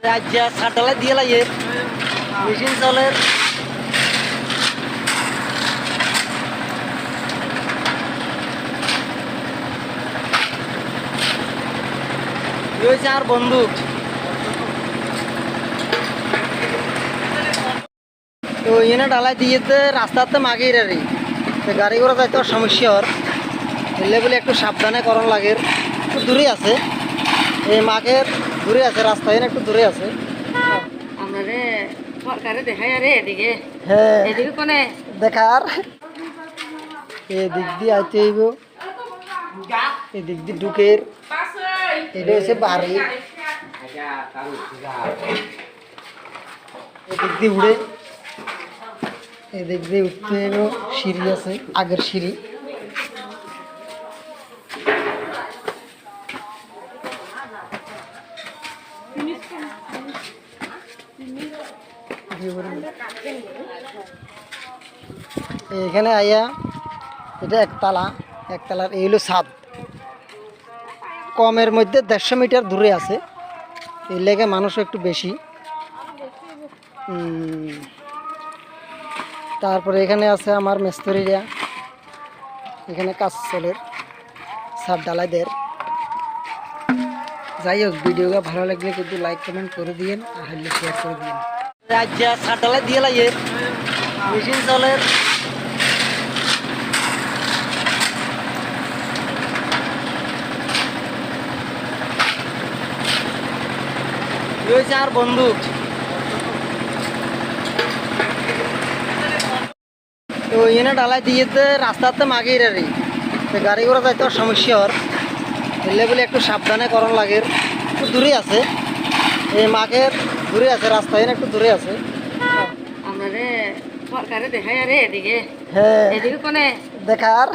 রাজ্যা ছাটালে দিয়ে লাগে মেশিন চলে রয়েছে আর বন্দুক তো এনে ডালাই দিয়েতে রাস্তাতে মাগিয়ে রে গাড়ি ঘোড়া যাইতে সমস্যা হর এলে বলে একটু সাবধানে করণ লাগে একটু দূরে আছে এই মাঘের দূরে আছে রাস্তা এনে একটু দূরে আছে আমাদের সরকারে দেখায় আরে এদিকে হ্যাঁ এদিকে কোনে দেখার এদিক দিয়ে আইতে হইব এদিক দিয়ে ঢুকের এটা হচ্ছে বাড়ি এদিক দিয়ে উড়ে এদিক দিয়ে উঠতে হইব সিঁড়ি আছে আগের সিঁড়ি এখানে আইয়া এটা একতলার এই হলো ছাদ কমের মধ্যে 150 মিটার দূরে আছে এই লেগে মানুষ একটু বেশি তারপরে এখানে আছে আমার মিস্ত্রিরা এখানে কাজ চলে ছাদ ঢালাইদের যাই হোক ভিডিওটা ভালো লাগলে কিন্তু লাইক কমেন্ট করে দিয়েন আর হলে শেয়ার করে দিন রাজ্যা ছাদ ঢালাই দিয়ে লাগে মেশিন চলে রয়েছে আর বন্দুক তো এনে ডালাই দিয়েতে রাস্তাতে মাগিয়ে রে গাড়ি ঘোড়া যাইতে সমস্যা হর এলে বলে একটু সাবধানে করণ লাগে একটু দূরে আছে এই মাঘের দূরে আছে রাস্তা এনে একটু দূরে আছে আমাদের সরকারে দেখায় আরে এদিকে হ্যাঁ এদিকে কোনে দেখার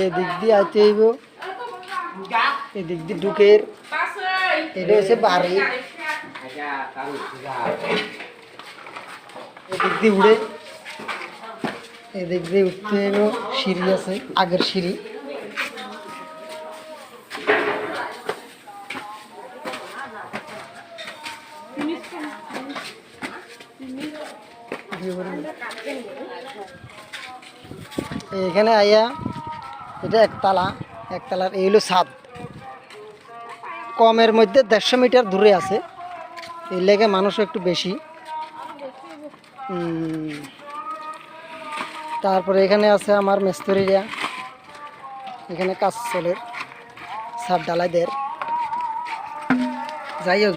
এদিক দিয়ে আইতে হইব এদিক দিয়ে ঢুকের এটা হচ্ছে বাড়ি এদিক দিয়ে উড়ে এদিক দিয়ে উঠতে হইব সিঁড়ি আছে আগের সিঁড়ি এখানে আইয়া এটা একতলার এই হলো ছাদ কমের মধ্যে 150 মিটার দূরে আছে এই লেগে মানুষ একটু বেশি তারপরে এখানে আছে আমার মিস্ত্রিরা এখানে কাজ চলে ছাদ ঢালাইদের যাই হোক